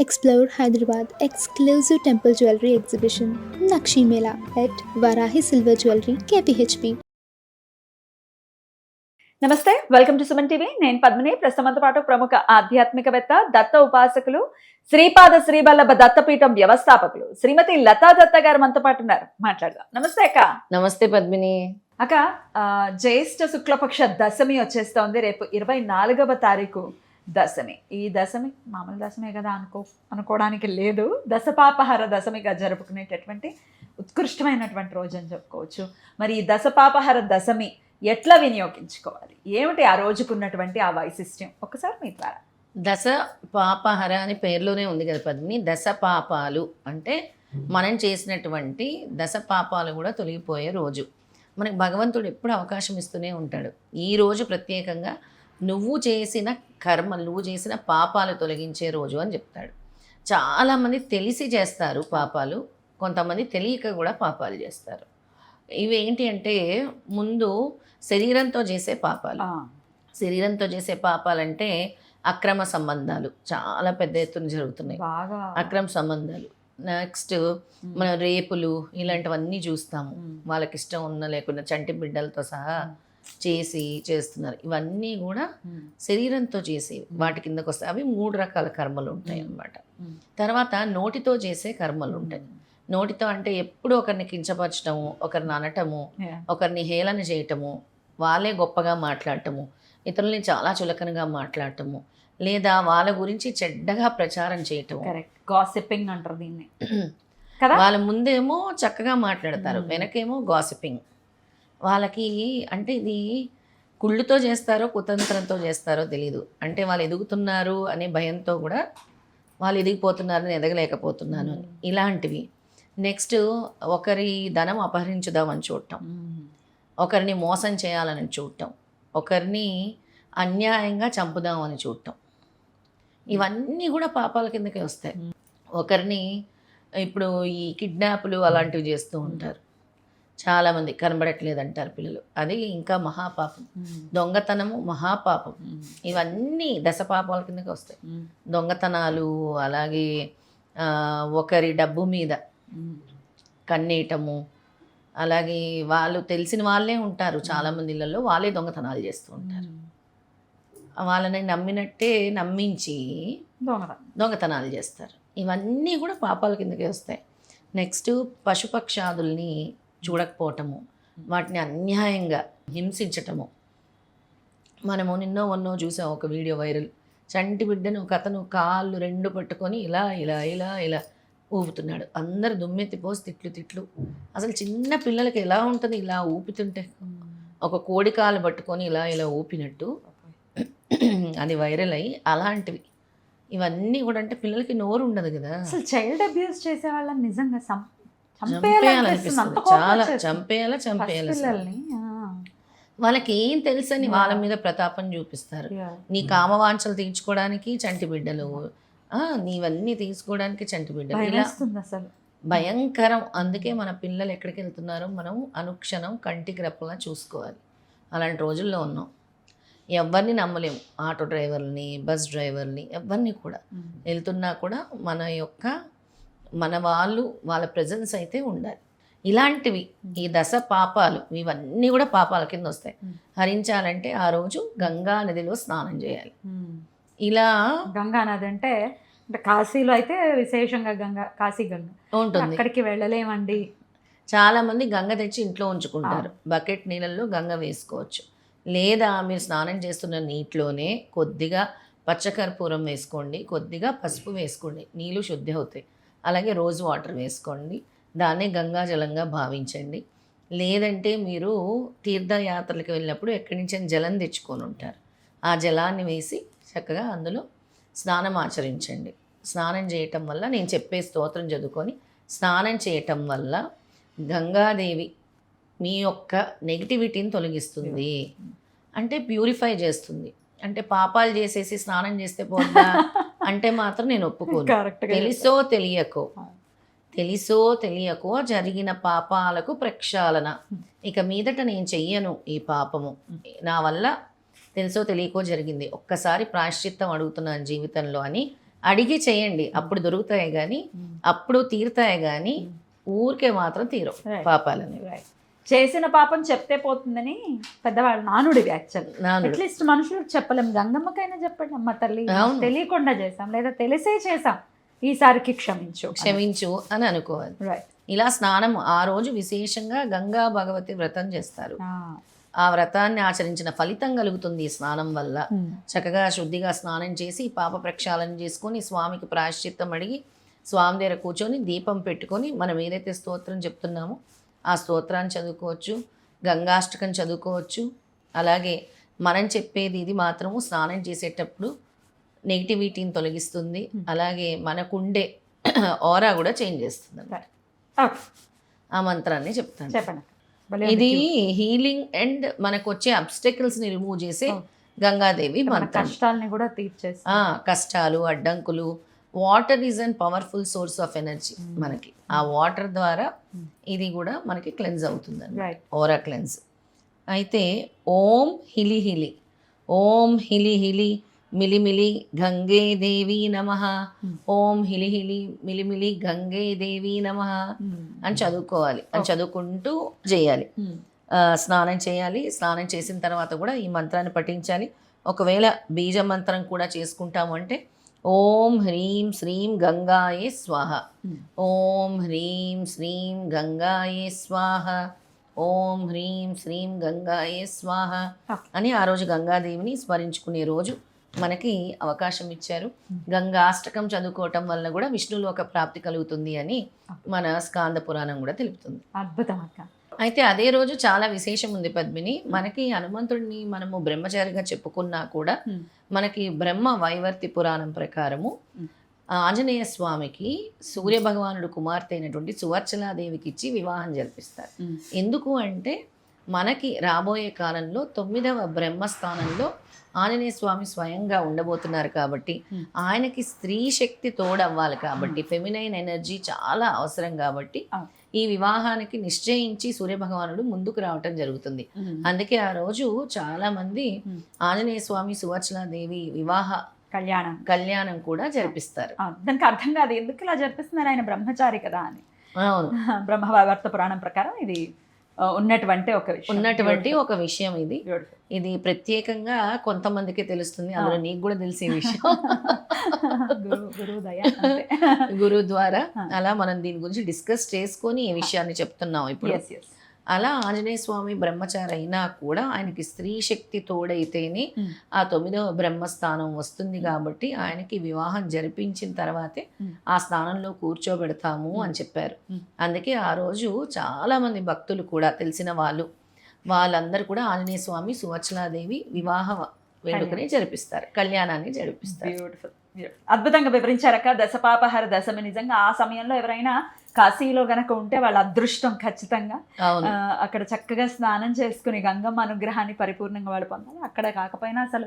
Explore Hyderabad exclusive temple jewelry exhibition Nakshi Mela at Varahi Silver Jewelry KPHP. నమస్తే, welcome to Suman TV. నేను పద్మిని. ప్రస్తుతంతో పాటు ప్రముఖ ఆధ్యాత్మికవేత్త, దత్త ఉపాసకులు, శ్రీపాద శ్రీవల్లభ దత్తపీఠం వ్యవస్థాపకులు శ్రీమతి లతా దత్త గారు మనతో పాటు ఉన్నారు. మాట్లాడదాం. నమస్తే అక్క. నమస్తే పద్మిని. అక్క, జ్యేష్ఠ శుక్లపక్ష దశమి వచ్చేస్తోంది. రేపు 24వ తారీఖు దశమి. ఈ దశమి మామూలు దశమే కదా అనుకోవడానికి లేదు. దశపాపహార దశమిగా జరుపుకునేటటువంటి ఉత్కృష్టమైనటువంటి రోజు అని చెప్పుకోవచ్చు. మరి ఈ దశపాపహార దశమి ఎట్లా వినియోగించుకోవాలి, ఏమిటి ఆ రోజుకున్నటువంటి ఆ వైశిష్ట్యం, ఒకసారి మీ ద్వారా. దశ పాపహర అని పేర్లోనే ఉంది కదా పద్మిని. దశ పాపాలు అంటే మనం చేసినటువంటి దశ పాపాలు కూడా తొలగిపోయే రోజు. మనకి భగవంతుడు ఎప్పుడు అవకాశం ఇస్తూనే ఉంటాడు. ఈ రోజు ప్రత్యేకంగా నువ్వు చేసిన కర్మలు, నువ్వు చేసిన పాపాలు తొలగించే రోజు అని చెప్తాడు. చాలామంది తెలిసి చేస్తారు పాపాలు, కొంతమంది తెలియక కూడా పాపాలు చేస్తారు. ఇవి ఏంటి అంటే, ముందు శరీరంతో చేసే పాపాలు. శరీరంతో చేసే పాపాలంటే అక్రమ సంబంధాలు చాలా పెద్ద ఎత్తున జరుగుతున్నాయి. అక్రమ సంబంధాలు. నెక్స్ట్ మన రేపులు ఇలాంటివన్నీ చూస్తాము. వాళ్ళకి ఇష్టం ఉన్న లేకుండా చంటి బిడ్డలతో సహా చేస్తున్నారు. ఇవన్నీ కూడా శరీరంతో చేసేవి వాటి కిందకు వస్తాయి. అవి 3 రకాల కర్మలు ఉంటాయి అన్నమాట. తర్వాత నోటితో చేసే కర్మలు ఉంటాయి. నోటితో అంటే ఎప్పుడు ఒకరిని కించపరచటము, ఒకరిని అనటము, ఒకరిని హేళన చేయటము, వాళ్ళే గొప్పగా మాట్లాడటము, ఇతరుల్ని చాలా చులకనగా మాట్లాడటము, లేదా వాళ్ళ గురించి చెడ్డగా ప్రచారం చేయటము. గాసిపింగ్ అంటారు దీన్ని. వాళ్ళ ముందేమో చక్కగా మాట్లాడతారు, వెనకేమో గాసిపింగ్. వాళ్ళకి అంటే ఇది కుళ్ళుతో చేస్తారో కుతంత్రంతో చేస్తారో తెలీదు. అంటే వాళ్ళు ఎదుగుతున్నారు అనే భయంతో కూడా వాళ్ళు ఎదిగిపోతున్నారు, నేను ఎదగలేకపోతున్నాను అని ఇలాంటివి. నెక్స్ట్ ఒకరి ధనం అపహరించుదామని చూడటం, ఒకరిని మోసం చేయాలని చూడటం, ఒకరిని అన్యాయంగా చంపుదామని చూడటం, ఇవన్నీ కూడా పాపాల కిందకే వస్తాయి. ఒకరిని ఇప్పుడు ఈ కిడ్నాప్లు అలాంటివి చేస్తూ ఉంటారు. చాలామంది కనబడట్లేదు అంటారు పిల్లలు, అది ఇంకా మహాపాపం. దొంగతనము మహాపాపం. ఇవన్నీ దశపాపాల కిందకి వస్తాయి. దొంగతనాలు, అలాగే ఒకరి డబ్బు మీద కన్నేయటము, అలాగే వాళ్ళు తెలిసిన వాళ్ళే ఉంటారు చాలామంది ఇళ్ళల్లో, వాళ్ళే దొంగతనాలు చేస్తూ ఉంటారు. వాళ్ళని నమ్మినట్టే నమ్మించి దొంగతనాలు చేస్తారు. ఇవన్నీ కూడా పాపాల కిందకే వస్తాయి. నెక్స్ట్ పశుపక్షాదుల్ని చూడకపోవటము, వాటిని అన్యాయంగా హింసించటము. మనము నిన్నో చూసాం ఒక వీడియో వైరల్. చంటి బిడ్డను ఒక అతను కాళ్ళు 2 పట్టుకొని ఇలా ఇలా ఇలా ఇలా ఊపుతున్నాడు. అందరు దుమ్మెత్తిపోసి తిట్లు. అసలు చిన్న పిల్లలకి ఎలా ఉంటుంది ఇలా ఊపుతుంటే? ఒక కోడి కాలు పట్టుకొని ఇలా ఇలా ఊపినట్టు అది వైరల్ అయ్యి అలాంటివి ఇవన్నీ కూడా. అంటే పిల్లలకి నోరు ఉండదు కదా. అసలు చైల్డ్ అబ్యూస్ చేసే వాళ్ళని నిజంగా చంపేయాలనిపిస్తుంది. చాలా చంపేయాలి. వాళ్ళకి ఏం తెలుసని వాళ్ళ మీద ప్రతాపం చూపిస్తారు. నీ కామవాంఛలు తీర్చుకోవడానికి చంటి బిడ్డలు, నీవన్నీ తీసుకోవడానికి చంటి బిడ్డలు, ఇలా అసలు భయంకరం. అందుకే మన పిల్లలు ఎక్కడికి వెళ్తున్నారో మనం అనుక్షణం కంటికి రెప్పలా చూసుకోవాలి. అలాంటి రోజుల్లో ఉన్నాం. ఎవరిని నమ్మలేము. ఆటో డ్రైవర్ని, బస్ డ్రైవర్ని, ఎవరిని కూడా. వెళ్తున్నా కూడా మన వాళ్ళ ప్రజెన్స్ అయితే ఉండాలి. ఇలాంటివి ఈ దశ పాపాలు, ఇవన్నీ కూడా పాపాల కింద వస్తాయి. హరించాలంటే ఆ రోజు గంగా నదిలో స్నానం చేయాలి. ఇలా గంగా నది అంటే కాశీలో అయితే విశేషంగా కాశీ గంగ ఉంటుంది. అక్కడికి వెళ్ళలేమండి. చాలామంది గంగ తెచ్చి ఇంట్లో ఉంచుకుంటారు. బకెట్ నీళ్ళల్లో గంగ వేసుకోవచ్చు. లేదా మీరు స్నానం చేస్తున్న నీటిలోనే కొద్దిగా పచ్చకర్పూరం వేసుకోండి, కొద్దిగా పసుపు వేసుకోండి, నీళ్ళు శుద్ధి అవుతాయి. అలాగే రోజ్ వాటర్ వేసుకోండి, దాన్నే గంగాజలంగా భావించండి. లేదంటే మీరు తీర్థయాత్రలకు వెళ్ళినప్పుడు ఎక్కడి నుంచి జలం తెచ్చుకొని ఉంటారు, ఆ జలాన్ని వేసి చక్కగా అందులో స్నానం ఆచరించండి. స్నానం చేయటం వల్ల, నేను చెప్పే స్తోత్రం చదువుకొని స్నానం చేయటం వల్ల గంగాదేవి మీ యొక్క నెగిటివిటీని తొలగిస్తుంది. అంటే ప్యూరిఫై చేస్తుంది. అంటే పాపాలు చేసేసి స్నానం చేస్తే పోద్దా అంటే మాత్రం నేను ఒప్పుకోను. తెలిసో తెలియకో జరిగిన పాపాలకు ప్రక్షాళన. ఇక మీదట నేను చెయ్యను ఈ పాపము, నా వల్ల తెలుసో తెలియకో జరిగింది, ఒక్కసారి ప్రాయశ్చిత్తం అడుగుతున్నాను జీవితంలో అని అడిగి చేయండి, అప్పుడు దొరుకుతాయి కానీ అప్పుడు తీరుతాయి కానీ ఊరికే మాత్రం తీరవు Right. పాపాలని. Right. చేసిన పాపం చెప్తే పోతుందని పెద్దవాళ్ళు నానుడివి యాక్చువల్. నానుడు. అట్లీస్ట్ మనుషులకు చెప్పలేం, గంగమ్మకైనా చెప్పండి, అమ్మ తల్లి అవును. తెలియకుండా చేసాం లేదా తెలిసే చేసాం, ఈసారికి క్షమించు. క్షమించు అని అనుకోవాలి. రైట్. ఇలా స్నానం ఆ రోజు విశేషంగా గంగా భగవతి వ్రతం చేస్తారు. ఆ వ్రతాన్ని ఆచరించిన ఫలితం కలుగుతుంది ఈ స్నానం వల్ల. చక్కగా శుద్ధిగా స్నానం చేసి పాప ప్రక్షాళన చేసుకొని స్వామికి ప్రాయశ్చిత్తం అడిగి స్వామి దగ్గర కూర్చొని దీపం పెట్టుకొని మనం ఏదైతే స్తోత్రం చెప్తున్నామో ఆ స్తోత్రాన్ని చదువుకోవచ్చు, గంగాష్టకం చదువుకోవచ్చు. అలాగే మనం చెప్పేది ఇది మాత్రము స్నానం చేసేటప్పుడు నెగిటివిటీని తొలగిస్తుంది, అలాగే మనకుండే ఆరా కూడా చేంజ్ చేస్తుంది. ఆ మంత్రాన్ని చెప్తాను. చెప్పండి. ఇది హీలింగ్ అండ్ మనకు వచ్చే అబ్స్టెకల్స్ని రిమూవ్ చేసే గంగాదేవి మంత్రం. కష్టాలని కూడా తీర్చేసి, కష్టాలు అడ్డంకులు. Water is and powerful source of energy. మనకి ఆ వాటర్ ద్వారా ఇది కూడా మనకి క్లెన్స్ అవుతుందండి, ఓరా క్లెన్స్. అయితే ఓం హిలి హిలి, ఓం హిలి హిలి మిలిమిలి గంగే దేవి నమః, ఓం హిలి హిలి మిలిమిలి గంగే దేవి నమః అని చదువుకోవాలి. అని చదువుకుంటూ చేయాలి. స్నానం చేయాలి. స్నానం చేసిన తర్వాత కూడా ఈ మంత్రాన్ని పఠించాలి. ఒకవేళ బీజ మంత్రం కూడా చేసుకుంటాము అంటే ఓం హ్రీం శ్రీం గంగాయే స్వాహ, ఓం హ్రీం శ్రీం గంగాయే స్వాహ, ఓం హ్రీం శ్రీం గంగాయే స్వాహ అని ఆ రోజు గంగాదేవిని స్మరించుకునే రోజు మనకి అవకాశం ఇచ్చారు. గంగాష్టకం చదువుకోవటం వల్ల కూడా విష్ణులోక ప్రాప్తి కలుగుతుంది అని మన స్కాంద పురాణం కూడా తెలుపుతుంది. అద్భుతం అక్క. అయితే అదే రోజు చాలా విశేషం ఉంది పద్మిని. మనకి హనుమంతుడిని మనము బ్రహ్మచారిగా చెప్పుకున్నా కూడా మనకి బ్రహ్మ వైవర్తి పురాణం ప్రకారము ఆంజనేయ స్వామికి సూర్య భగవానుడు కుమార్తె అయినటువంటి సువర్చలాదేవికి ఇచ్చి వివాహం జరిపిస్తారు. ఎందుకు అంటే మనకి రాబోయే కాలంలో 9వ బ్రహ్మస్థానంలో ఆంజనేయ స్వామి స్వయంగా ఉండబోతున్నారు కాబట్టి ఆయనకి స్త్రీ శక్తి తోడవ్వాలి కాబట్టి, ఫెమినైన్ ఎనర్జీ చాలా అవసరం కాబట్టి ఈ వివాహానికి నిశ్చయించి సూర్యభగవానుడు ముందుకు రావటం జరుగుతుంది. అందుకే ఆ రోజు చాలా మంది ఆంజనేయ స్వామి సువర్చలాదేవి వివాహ కళ్యాణం కూడా జరిపిస్తారు. దానికి అర్థం కాదు ఎందుకు ఇలా జరిపిస్తున్నారు, ఆయన బ్రహ్మచారి కదా అని. అవును, బ్రహ్మ వైవర్త పురాణం ప్రకారం ఇది ఉన్నటువంటి ఒక విషయం. ఇది ప్రత్యేకంగా కొంతమందికి తెలుస్తుంది, అందులో నీకు కూడా తెలిసే విషయం. గురువు ద్వారా అలా మనం దీని గురించి డిస్కస్ చేసుకొని ఈ విషయాన్ని చెప్తున్నాం ఇప్పుడు. అలా ఆంజనేయ స్వామి బ్రహ్మచారి అయినా కూడా ఆయనకి స్త్రీ శక్తి తోడైతేనే ఆ 9వ బ్రహ్మస్థానం వస్తుంది కాబట్టి ఆయనకి వివాహం జరిపించిన తర్వాతే ఆ స్థానంలో కూర్చోబెడతాము అని చెప్పారు. అందుకే ఆ రోజు చాలా మంది భక్తులు కూడా తెలిసిన వాళ్ళందరూ కూడా ఆంజనేయ స్వామి సువర్చలాదేవి వివాహ వేడుకని జరిపిస్తారు, కళ్యాణాన్ని జరిపిస్తారు. బ్యూటిఫుల్. అద్భుతంగా వివరించారక్క. దశపాపహార దశమి నిజంగా ఆ సమయంలో ఎవరైనా కాశీలో గనక ఉంటే వాళ్ళ అదృష్టం ఖచ్చితంగా. అక్కడ చక్కగా స్నానం చేసుకుని గంగమ్మ అనుగ్రహాన్ని పరిపూర్ణంగా వాళ్ళు పొందాలి. అక్కడ కాకపోయినా అసలు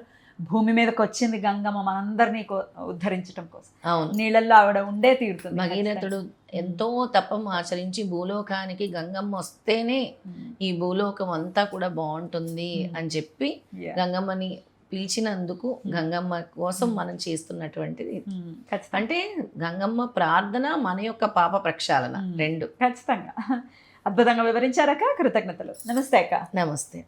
భూమి మీదకి వచ్చింది గంగమ్మ మనందరినీ ఉద్ధరించడం కోసం. నీళ్ళల్లో ఆవిడ ఉండే తీరుతుంది. భగీరథుడు ఎంతో తపం ఆచరించి భూలోకానికి గంగమ్మ వస్తేనే ఈ భూలోకం అంతా కూడా బాగుంటుంది అని చెప్పి గంగమ్మని పిలిచినందుకు గంగమ్మ కోసం మనం చేస్తున్నటువంటిది. అంటే గంగమ్మ ప్రార్థన, మన యొక్క పాప ప్రక్షాళన రెండు ఖచ్చితంగా. అద్భుతంగా వివరించారక్క. కృతజ్ఞతలు. నమస్తే అక్క. నమస్తే.